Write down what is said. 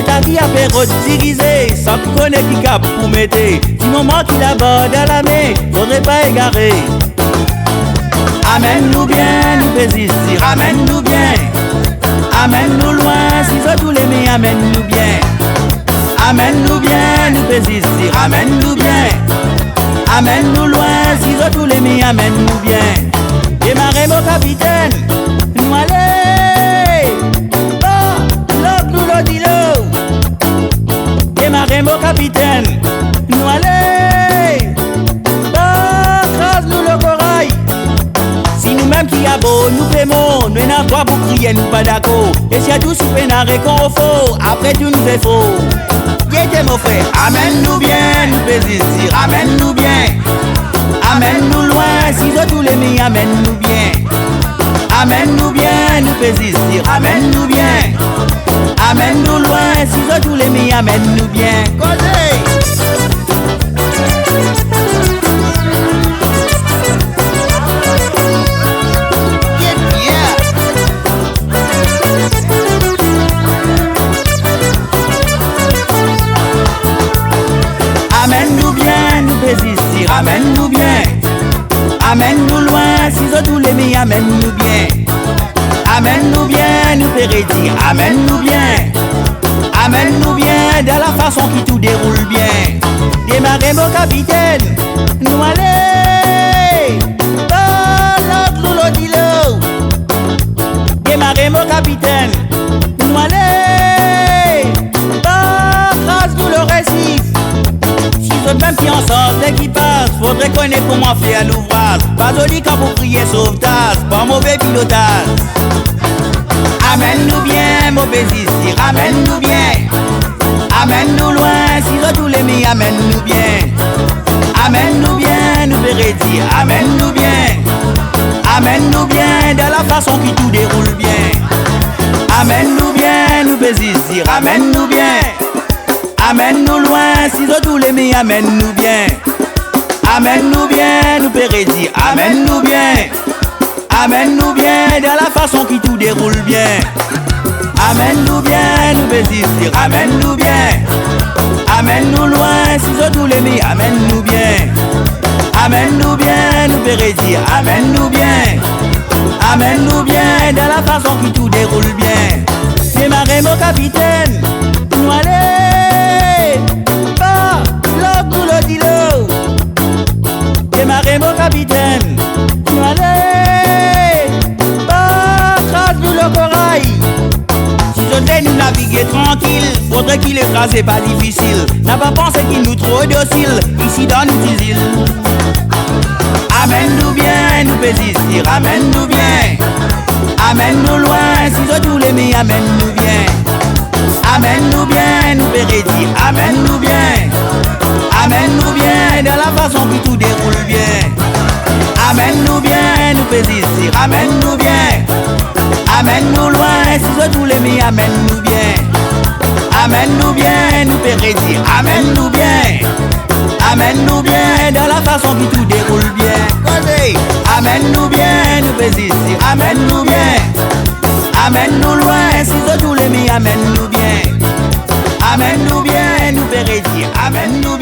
C'est ta vie à faire diriger, sans connaître qui cap pour mettre. Du moment qu'il aborde à la main, faudrait pas égarer. Amène-nous bien, nous résistir, amène-nous bien. Amène-nous loin, si ça tous les mains, amène-nous bien. Amène-nous bien, nous résistir, amène-nous bien. Amène-nous loin, si ça tous les mains, amène-nous bien. Démarrez mon capitaine, nous allez. Oh, l'autre nous le dit l'eau. Démarrez mon capitaine, nous allez. Oh, crase-nous le corail. Si nous-mêmes qui a beau, nous paiement, nous n'avons pas pour crier, nous pas d'accord. Et si à tout souper n'a qu'on faux, après tout nous est faux. Yété mon frère, amène-nous bien, nous résistir, amène-nous bien. Amène-nous loin, si je tous les mis, amène-nous bien. Amène-nous bien, nous résistir, amène-nous bien. Amène-nous loin, si je tous les mis, amène-nous bien. Amène-nous bien, nous résistir, amène-nous bien. Amène-nous loin, si je tous les mis, amène-nous bien. Amène-nous bien, nous pérédir, amène-nous bien. Amène-nous bien, dans la façon qui tout déroule bien. Démarrez mon capitaine, nous allez. Oh, l'autre nous le dit l'eau. Démarrez mon capitaine, nous allez. Oh, crase-nous le récif. Même si on sort l'équipage, faudrait connaître comment faire l'ouvrage. Pas joli quand vous criez sauvetage, pas mauvais pilotage. Amène-nous bien, mauvais ici, amène-nous bien. Amène-nous loin, si je tous les mis, amène-nous bien. Amène-nous bien, nous pérédir, amène-nous bien. Amène-nous bien, dans la façon qui tout déroule bien. Amène-nous bien, nous pérédir, amène-nous bien. Amène-nous loin, si je tous les mis, amène-nous bien. Amène-nous bien, nous pérédir, amène-nous bien. Amène-nous bien, dans la façon qui tout déroule bien. Amène-nous bien, nous pérédir, amène-nous bien. Amène-nous loin, si je tous les mis, amène-nous bien. Amène-nous bien, nous pérédir, amène-nous bien. Amène-nous bien, dans la façon qui tout déroule bien. Démarrez mon capitaine, nous allez. Démarrez mon capitaine, nous allez. Oh, crase-nous le corail. Si je devais nous naviguer tranquille, faudrait qu'il écrase, c'est pas difficile. N'a pas pensé qu'il nous trop docile, ici dans nos îles. Amène-nous bien, nous résistir, amène-nous bien. Amène-nous loin, si je tous les mis, amène-nous bien. Amène-nous bien, nous pérédir, amène-nous bien. Amène-nous bien, dans la façon que tout déroule bien. Amène-nous bien, nous résistir, amène-nous bien. Amène-nous loin, si je tous les mis, amène-nous bien. Amène-nous bien, nous pérédir, amène-nous bien. Amène-nous bien, dans la façon que tout déroule bien. Amène-nous bien, nous résistir, amène-nous bien. Amène-nous loin, si je tous les mis, amène-nous bien. Amène-nous bien, nous pérédir, amène-nous bien.